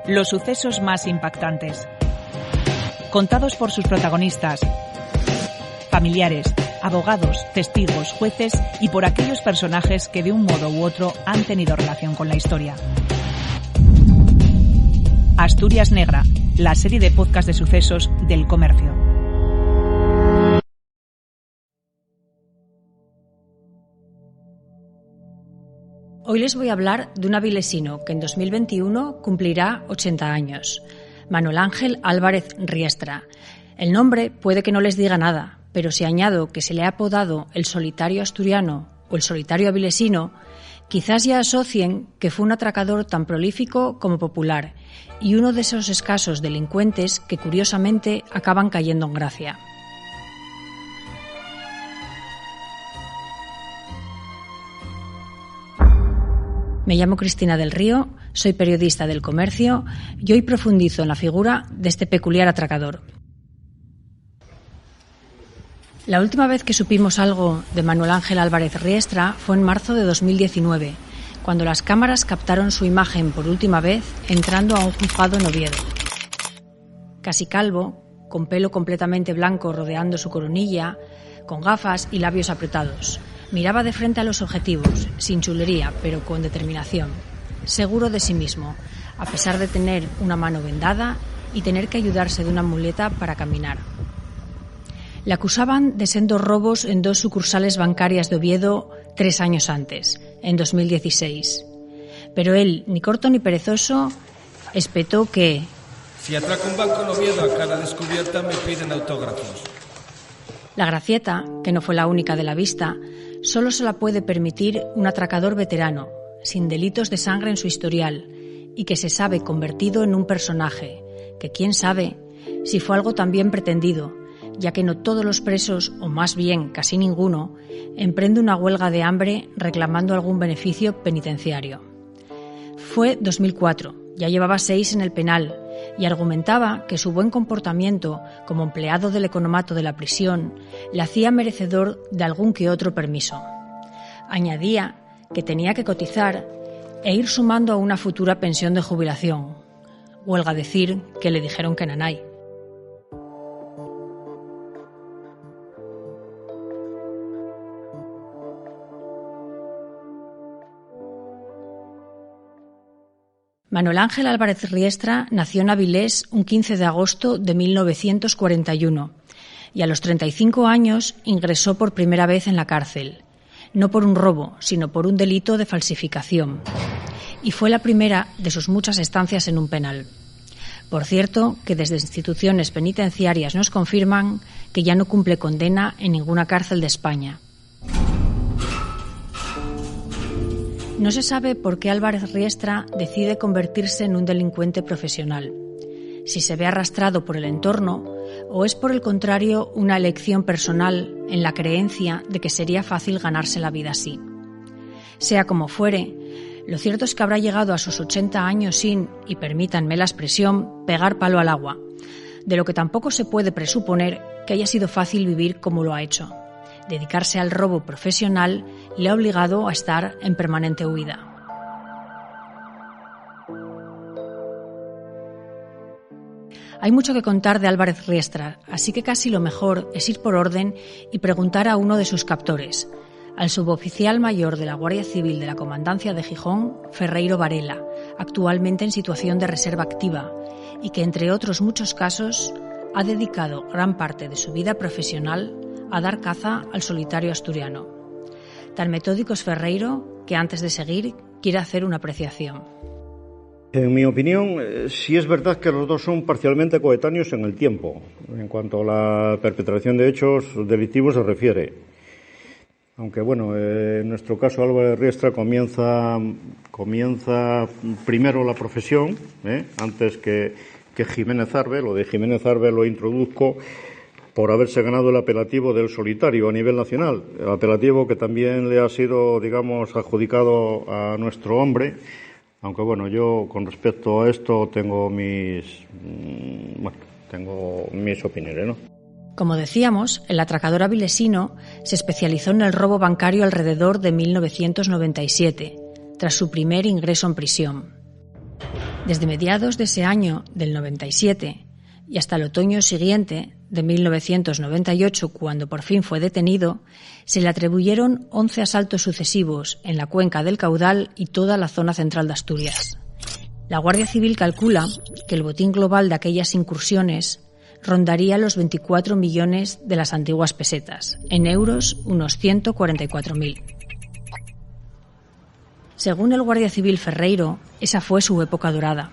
Los sucesos más impactantes. Contados por sus protagonistas, familiares, abogados, testigos, jueces y por aquellos personajes que de un modo u otro han tenido relación con la historia. Asturias Negra, la serie de podcast de sucesos del Comercio. Hoy les voy a hablar de un avilesino que en 2021 cumplirá 80 años, Manuel Ángel Álvarez Riestra. El nombre puede que no les diga nada, pero si añado que se le ha apodado el solitario asturiano o el solitario avilesino, quizás ya asocien que fue un atracador tan prolífico como popular y uno de esos escasos delincuentes que curiosamente acaban cayendo en gracia. Me llamo Cristina del Río, soy periodista del Comercio y hoy profundizo en la figura de este peculiar atracador. La última vez que supimos algo de Manuel Ángel Álvarez Riestra fue en marzo de 2019, cuando las cámaras captaron su imagen por última vez entrando a un juzgado en Oviedo. Casi calvo, con pelo completamente blanco rodeando su coronilla, con gafas y labios apretados. Miraba de frente a los objetivos, sin chulería, pero con determinación, seguro de sí mismo, a pesar de tener una mano vendada y tener que ayudarse de una muleta para caminar. Le acusaban de sendos robos en 2 sucursales bancarias de Oviedo 3 años antes, en 2016. Pero él, ni corto ni perezoso, espetó que... Si atraco un banco en Oviedo a cara descubierta me piden autógrafos. La gracieta, que no fue la única de la vista, solo se la puede permitir un atracador veterano, sin delitos de sangre en su historial, y que se sabe convertido en un personaje, que quién sabe si fue algo también pretendido, ya que no todos los presos, o más bien casi ninguno, emprende una huelga de hambre reclamando algún beneficio penitenciario. Fue 2004, ya llevaba 6 en el penal, y argumentaba que su buen comportamiento como empleado del economato de la prisión le hacía merecedor de algún que otro permiso. Añadía que tenía que cotizar e ir sumando a una futura pensión de jubilación. Huelga decir que le dijeron que nanay. Manuel Ángel Álvarez Riestra nació en Avilés un 15 de agosto de 1941 y a los 35 años ingresó por primera vez en la cárcel, no por un robo, sino por un delito de falsificación. Y fue la primera de sus muchas estancias en un penal. Por cierto, que desde instituciones penitenciarias nos confirman que ya no cumple condena en ninguna cárcel de España. No se sabe por qué Álvarez Riestra decide convertirse en un delincuente profesional, si se ve arrastrado por el entorno o es por el contrario una elección personal en la creencia de que sería fácil ganarse la vida así. Sea como fuere, lo cierto es que habrá llegado a sus 80 años sin, y permítanme la expresión, pegar palo al agua, de lo que tampoco se puede presuponer que haya sido fácil vivir como lo ha hecho. Dedicarse al robo profesional le ha obligado a estar en permanente huida. Hay mucho que contar de Álvarez Riestra, así que casi lo mejor es ir por orden y preguntar a uno de sus captores, al suboficial mayor de la Guardia Civil de la Comandancia de Gijón, Ferreiro Varela, actualmente en situación de reserva activa, y que, entre otros muchos casos, ha dedicado gran parte de su vida profesional a dar caza al solitario asturiano. Tan metódico es Ferreiro que antes de seguir quiere hacer una apreciación. En mi opinión, sí es verdad que los dos son parcialmente coetáneos en el tiempo, en cuanto a la perpetración de hechos delictivos se refiere. Aunque bueno, en nuestro caso Álvarez Riestra comienza primero la profesión, antes que Jiménez Arbe. Lo de Jiménez Arbe lo introduzco por haberse ganado el apelativo del solitario a nivel nacional, el apelativo que también le ha sido, digamos, adjudicado a nuestro hombre, aunque bueno, yo con respecto a esto tengo mis opiniones, ¿no? Como decíamos, el atracador avilesino se especializó en el robo bancario alrededor de 1997, tras su primer ingreso en prisión. Desde mediados de ese año, del 97, y hasta el otoño siguiente, de 1998, cuando por fin fue detenido, se le atribuyeron 11 asaltos sucesivos en la cuenca del Caudal y toda la zona central de Asturias. La Guardia Civil calcula que el botín global de aquellas incursiones rondaría los 24 millones de las antiguas pesetas, en euros unos 144.000. Según el Guardia Civil Ferreiro, esa fue su época dorada,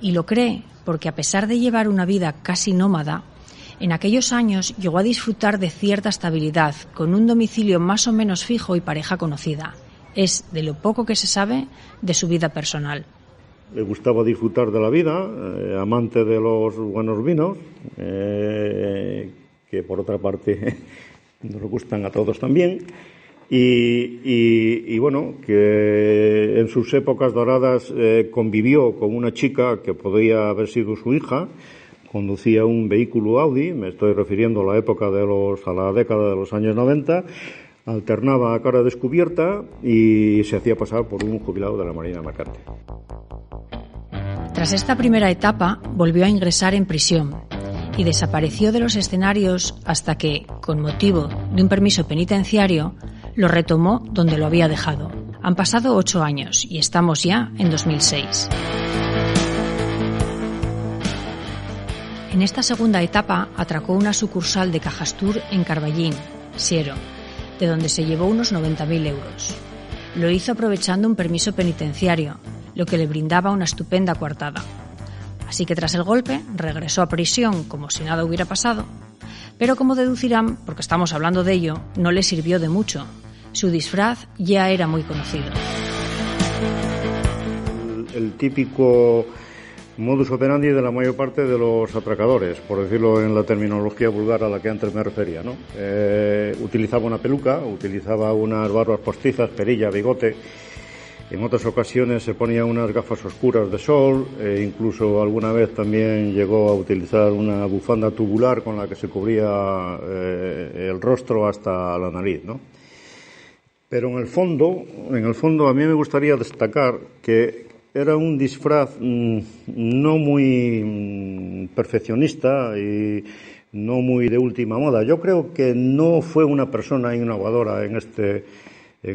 y lo cree porque a pesar de llevar una vida casi nómada, en aquellos años llegó a disfrutar de cierta estabilidad, con un domicilio más o menos fijo y pareja conocida. Es de lo poco que se sabe de su vida personal. Le gustaba disfrutar de la vida, amante de los buenos vinos, que por otra parte nos gustan a todos también, y bueno, que en sus épocas doradas convivió con una chica que podría haber sido su hija. Conducía un vehículo Audi, me estoy refiriendo a la época a la década de los años 90, alternaba a cara descubierta y se hacía pasar por un jubilado de la Marina Mercante. Tras esta primera etapa, volvió a ingresar en prisión y desapareció de los escenarios hasta que, con motivo de un permiso penitenciario, lo retomó donde lo había dejado. Han pasado 8 años y estamos ya en 2006. En esta segunda etapa atracó una sucursal de Cajastur en Carballín, Siero, de donde se llevó unos 90.000 euros. Lo hizo aprovechando un permiso penitenciario, lo que le brindaba una estupenda coartada. Así que tras el golpe regresó a prisión como si nada hubiera pasado, pero como deducirán, porque estamos hablando de ello, no le sirvió de mucho. Su disfraz ya era muy conocido. El típico modus operandi de la mayor parte de los atracadores, por decirlo en la terminología vulgar a la que antes me refería, ¿no? Utilizaba una peluca, utilizaba unas barbas postizas, perilla, bigote. En otras ocasiones se ponía unas gafas oscuras de sol, incluso alguna vez también llegó a utilizar una bufanda tubular con la que se cubría el rostro hasta la nariz, ¿no? Pero en el fondo a mí me gustaría destacar que era un disfraz no muy perfeccionista y no muy de última moda. Yo creo que no fue una persona innovadora en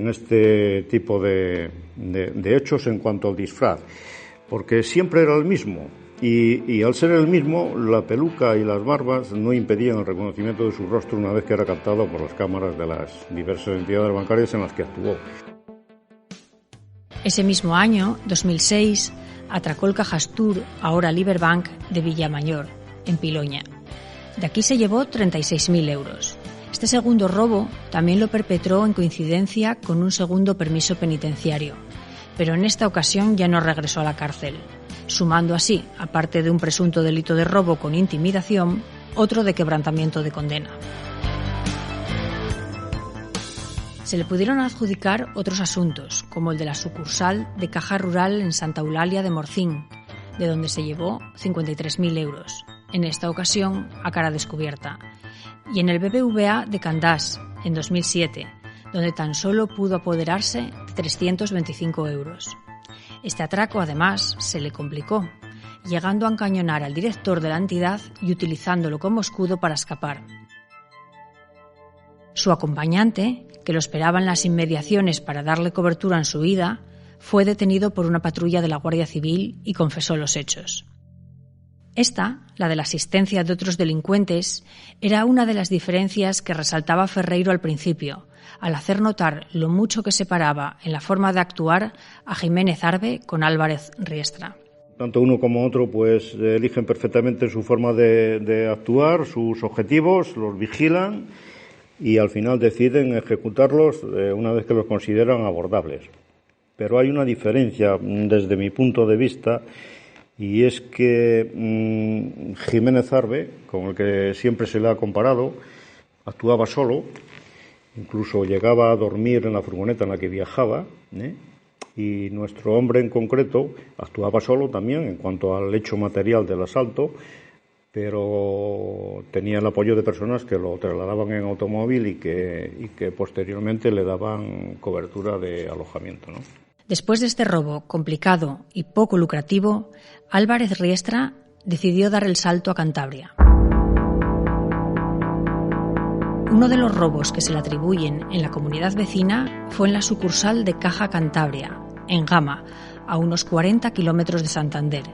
este tipo de hechos en cuanto al disfraz, porque siempre era el mismo. Y al ser el mismo, la peluca y las barbas no impedían el reconocimiento de su rostro una vez que era captado por las cámaras de las diversas entidades bancarias en las que actuó. Ese mismo año, 2006, atracó el Cajastur, ahora Liberbank, de Villamayor, en Piloña. De aquí se llevó 36.000 euros. Este segundo robo también lo perpetró en coincidencia con un segundo permiso penitenciario, pero en esta ocasión ya no regresó a la cárcel, sumando así, aparte de un presunto delito de robo con intimidación, otro de quebrantamiento de condena. Se le pudieron adjudicar otros asuntos, como el de la sucursal de Caja Rural en Santa Eulalia de Morcín, de donde se llevó 53.000 euros, en esta ocasión a cara descubierta, y en el BBVA de Candás, en 2007, donde tan solo pudo apoderarse de 325 euros. Este atraco, además, se le complicó, llegando a encañonar al director de la entidad y utilizándolo como escudo para escapar. Su acompañante, que lo esperaba en las inmediaciones para darle cobertura en su huida, fue detenido por una patrulla de la Guardia Civil y confesó los hechos. Esta, la de la asistencia de otros delincuentes, era una de las diferencias que resaltaba Ferreiro al principio, al hacer notar lo mucho que separaba en la forma de actuar a Jiménez Arbe con Álvarez Riestra. Tanto uno como otro pues eligen perfectamente su forma de actuar, sus objetivos, los vigilan y al final deciden ejecutarlos una vez que los consideran abordables. Pero hay una diferencia desde mi punto de vista, y es que Jiménez Arbe, con el que siempre se le ha comparado, actuaba solo, incluso llegaba a dormir en la furgoneta en la que viajaba, y nuestro hombre en concreto actuaba solo también en cuanto al hecho material del asalto, pero tenía el apoyo de personas que lo trasladaban en automóvil y que posteriormente le daban cobertura de alojamiento, ¿no? Después de este robo complicado y poco lucrativo, Álvarez Riestra decidió dar el salto a Cantabria. Uno de los robos que se le atribuyen en la comunidad vecina fue en la sucursal de Caja Cantabria, en Gama, a unos 40 kilómetros de Santander.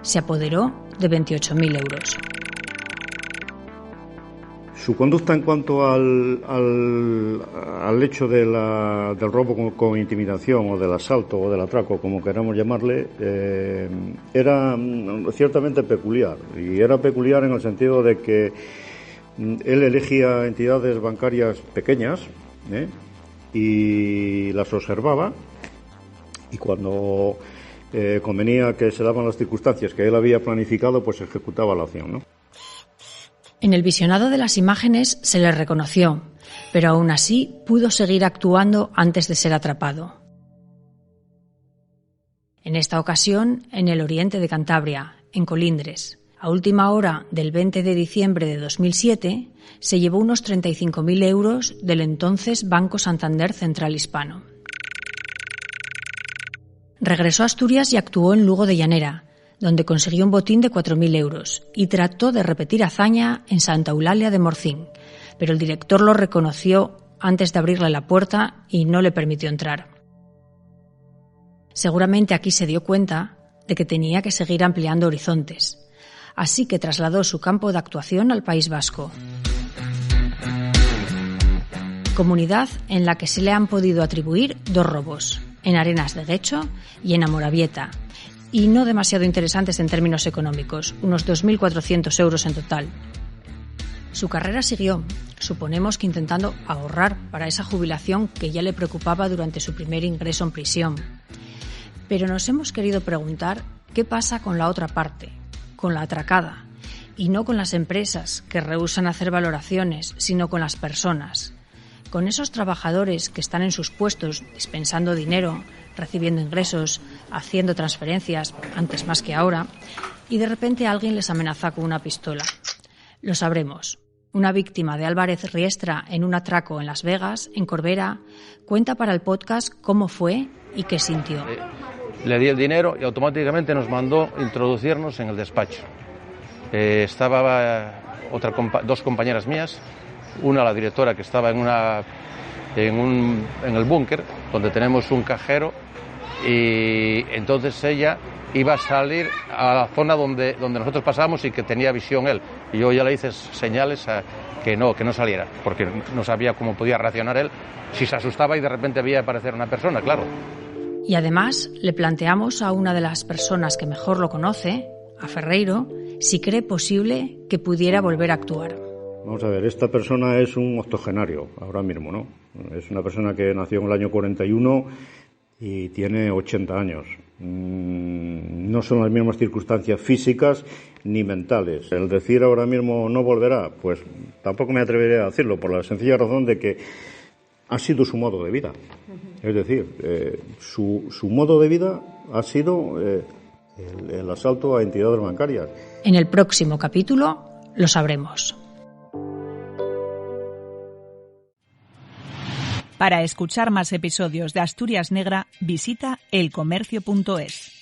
Se apoderó de 28.000 euros. Su conducta en cuanto al hecho del robo con intimidación o del asalto o del atraco, como queramos llamarle, era ciertamente peculiar. Y era peculiar en el sentido de que él elegía entidades bancarias pequeñas y las observaba, y cuando convenía que se daban las circunstancias que él había planificado, pues ejecutaba la acción, ¿no? En el visionado de las imágenes se le reconoció, pero aún así pudo seguir actuando antes de ser atrapado. En esta ocasión, en el oriente de Cantabria, en Colindres, a última hora del 20 de diciembre de 2007, se llevó unos 35.000 euros del entonces Banco Santander Central Hispano. Regresó a Asturias y actuó en Lugo de Llanera, donde consiguió un botín de 4.000 euros y trató de repetir hazaña en Santa Eulalia de Morcín, pero el director lo reconoció antes de abrirle la puerta y no le permitió entrar. Seguramente aquí se dio cuenta de que tenía que seguir ampliando horizontes, así que trasladó su campo de actuación al País Vasco, comunidad en la que se le han podido atribuir 2 robos, en Arenas de Guecho y en Amorabieta, y no demasiado interesantes en términos económicos, unos 2.400 euros en total. Su carrera siguió, suponemos que intentando ahorrar para esa jubilación que ya le preocupaba durante su primer ingreso en prisión. Pero nos hemos querido preguntar qué pasa con la otra parte, con la atracada, y no con las empresas que rehúsan hacer valoraciones, sino con las personas, con esos trabajadores que están en sus puestos dispensando dinero, recibiendo ingresos, haciendo transferencias, antes más que ahora, y de repente alguien les amenaza con una pistola. Lo sabremos. Una víctima de Álvarez Riestra en un atraco en Las Vegas, en Corbera, cuenta para el podcast cómo fue y qué sintió. Le di el dinero y automáticamente nos mandó introducirnos en el despacho. Estaba 2 compañeras mías, una la directora que estaba en el búnker, donde tenemos un cajero, y entonces ella iba a salir a la zona donde nosotros pasamos y que tenía visión él, y yo ya le hice señales a que no saliera, porque no sabía cómo podía reaccionar él si se asustaba y de repente veía aparecer una persona, claro. Y además le planteamos a una de las personas que mejor lo conoce, a Ferreiro, si cree posible que pudiera volver a actuar. Vamos a ver, esta persona es un octogenario ahora mismo, ¿no? Es una persona que nació en el año 41 y tiene 80 años. No son las mismas circunstancias físicas ni mentales. El decir ahora mismo no volverá, pues tampoco me atrevería a decirlo, por la sencilla razón de que ha sido su modo de vida. Es decir, su modo de vida ha sido el asalto a entidades bancarias. En el próximo capítulo lo sabremos. Para escuchar más episodios de Asturias Negra, visita elcomercio.es.